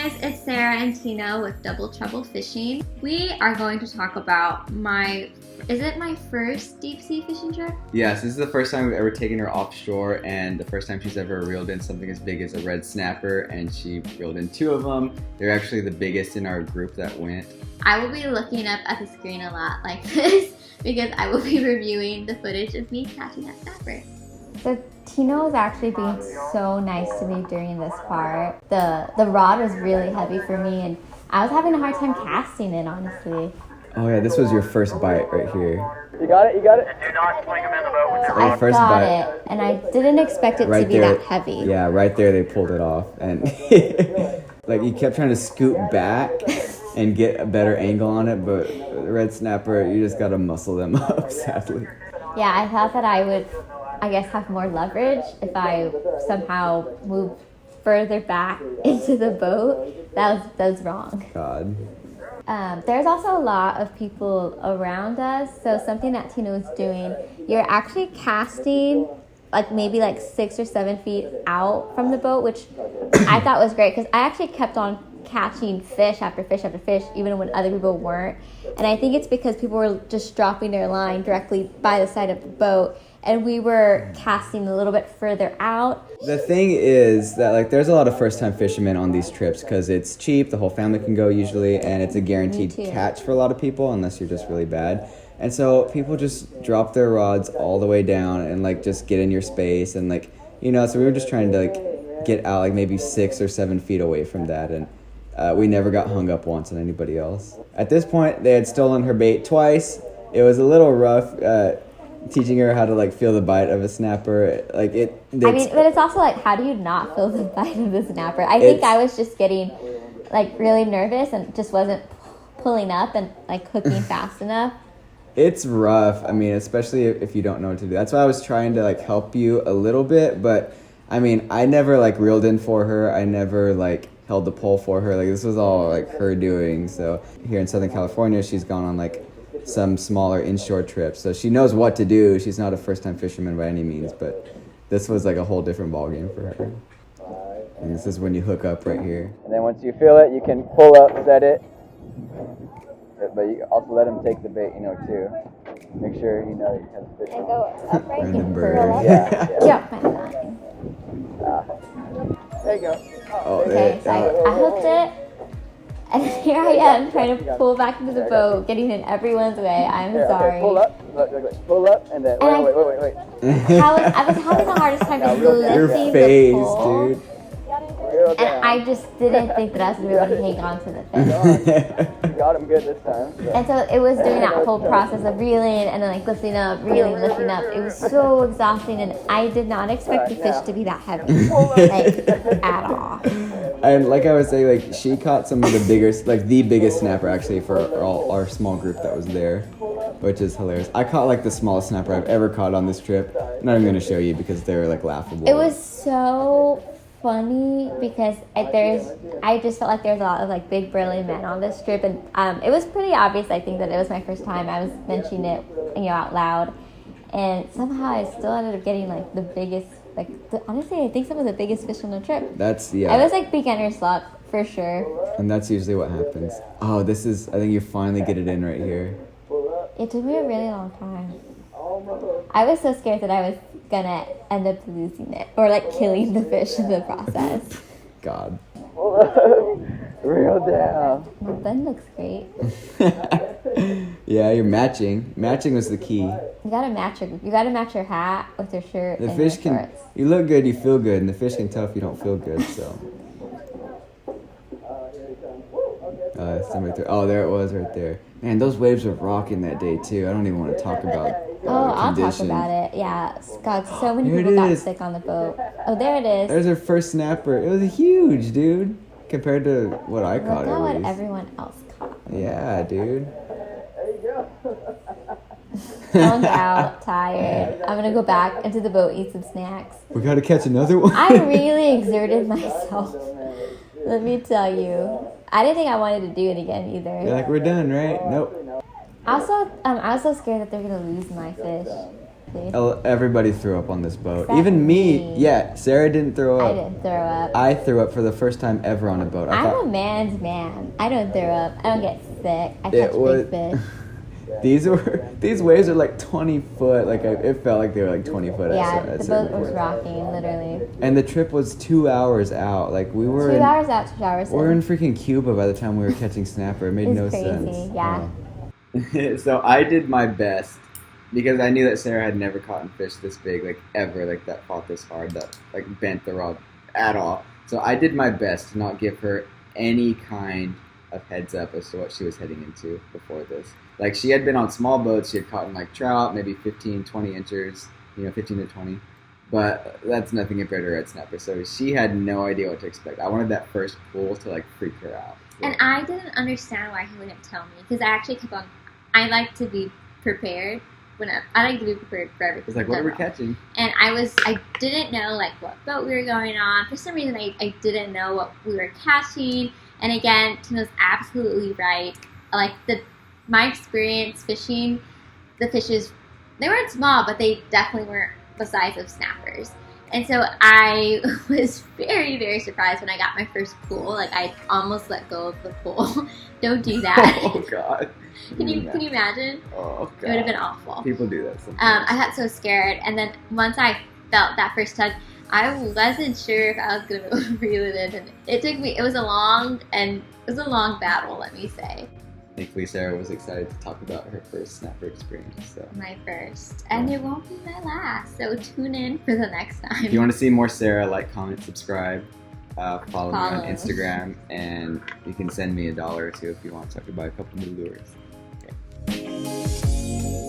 guys, it's Sarah and Tina with Double Trouble Fishing. We are going to talk about is it my first deep sea fishing trip? Yes, this is the first time we've ever taken her offshore and the first time she's ever reeled in something as big as a red snapper, and she reeled in 2 of them. They're actually the biggest in our group that went. I will be looking up at the screen a lot like this because I will be reviewing the footage of me catching that snapper. So Tina was actually being so nice to me during this part. The rod was really heavy for me and I was having a hard time casting it, honestly. Oh yeah, this was your first bite right here. You got it? You got it? Do not swing them in the boat with So your I rod. first got bite. it and I didn't expect it Right to be there, that heavy. Yeah, right there they pulled it off, and like you kept trying to scoot back and get a better angle on it, but the red snapper, you just gotta muscle them up, sadly. Yeah, I thought that I would, I guess, have more leverage if I somehow moved further back into the boat. That was wrong. God. There's also a lot of people around us, so something that Tina was doing, you're actually casting maybe 6 or 7 feet out from the boat, which I thought was great because I actually kept on catching fish after fish after fish even when other people weren't, and I think it's because people were just dropping their line directly by the side of the boat and we were casting a little bit further out. The thing is that there's a lot of first-time fishermen on these trips because it's cheap, the whole family can go usually, and it's a guaranteed catch for a lot of people unless you're just really bad. And so people just drop their rods all the way down and just get in your space and so we were just trying to get out maybe 6 or 7 feet away from that, and we never got hung up once on anybody else. At this point, they had stolen her bait twice. It was a little rough teaching her how to feel the bite of a snapper. But it's also how do you not feel the bite of the snapper? I think I was just getting really nervous and just wasn't pulling up and hooking fast enough. It's rough. Especially if you don't know what to do. That's why I was trying to help you a little bit, but I never reeled in for her. I never held the pole for her. This was all her doing. So here in Southern California, she's gone on some smaller inshore trips, so she knows what to do. She's not a first-time fisherman by any means, but this was a whole different ballgame for her. And this is when you hook up right here. And then once you feel it, you can pull up, set it. But you also let him take the bait, too. Make sure he has fish. And go upright Random and bird. curl up. Yeah. There you go. Oh, Okay, so I hooked it, and here I am trying to pull back into the boat, getting in everyone's way. I'm sorry. Okay, pull up. Look, pull up, and then wait. I was having the hardest time just Your lifting face, the pole, dude. and I just didn't think that I was going to be able to hang on to the fish. You got him good this time. And so it was doing that whole process of reeling and then lifting up, reeling, lifting up. It was so exhausting, and I did not expect the fish to be that heavy, at all. And like I was saying, she caught some of the biggest, the biggest snapper actually for our small group that was there, which is hilarious. I caught the smallest snapper I've ever caught on this trip. I'm not even going to show you because they were laughable. It was so funny because I just felt there was a lot of big burly men on this trip, and it was pretty obvious, I think, that it was my first time. I was mentioning it out loud, and somehow I still ended up getting the biggest, honestly I think some of the biggest fish on the trip. It was beginner's luck for sure, and that's usually what happens. Oh, I think you finally get it in right here. it took me a really long time. I was so scared that I was gonna end up losing it or killing the fish in the process. God. Reel down. My bun looks great. Yeah, you're matching. Matching was the key. You gotta match your hat with your shirt. The and fish your can. shorts. You look good, you feel good, and the fish can tell if you don't feel good. So. Somebody threw. Oh, there it was, right there. Man, those waves were rocking that day too. I don't even want to talk about. I'll talk about it. Yeah, God, so many Here it people got is. sick on the boat. Oh, there it is. There's our first snapper. It was huge, dude, compared to what I caught. Look at At what least. everyone else caught. Yeah, dude. Zoned out, tired. I'm gonna go back into the boat, eat some snacks. We gotta catch another one. I really exerted myself. Let me tell you. I didn't think I wanted to do it again either. You're we're done, right? Nope. Also, I was so scared that they're gonna lose my fish. exactly. Everybody threw up on this boat. Except Even me. me. Yeah, Sarah didn't throw I up. didn't throw up. I threw up for the first time ever on a boat. I'm a man's man. I don't throw up. I don't get sick. I It catch was- big fish. These waves are like 20 foot. Like it felt like they were like 20 foot. Yeah, at the certain boat was points. rocking, literally. And the trip was 2 hours out. Like we were 2 hours out, 2 hours in. we were in freaking Cuba by the time we were catching snapper. It made It's no crazy, sense. yeah. So I did my best because I knew that Sarah had never caught a fish this big, like ever, like that fought this hard, that like bent the rod at all. So I did my best to not give her any kind of heads up as to what she was heading into before this. Like she had been on small boats, she had caught in like trout, maybe 15, 20 inches, 15 to 20. But that's nothing compared to red snapper. So she had no idea what to expect. I wanted that first pull to like freak her out. And I didn't understand why he wouldn't tell me, because I actually kept on. I like to be prepared. I like to be prepared for everything. It's like, what are we catching? And I didn't know like what boat we were going on. For some reason, I didn't know what we were catching. And again, Tina's absolutely right. Like my experience fishing, the fishes, they weren't small, but they definitely weren't the size of snappers. And so I was very, very surprised when I got my first pull. Like I almost let go of the pull. Don't do that. Oh God. Can you imagine? Oh God. It would have been awful. People do that sometimes. I got so scared, and then once I felt that first tug, I wasn't sure if I was gonna be able to reel it in. And it took me. It was a long battle. Let me say. Thankfully, Sarah was excited to talk about her first snapper experience. So. My first, and it won't be my last. So tune in for the next time. If you want to see more Sarah, like, comment, subscribe, follow me on Follow. Instagram, and you can send me $1 or $2 if you want, so I could buy a couple new lures. Okay.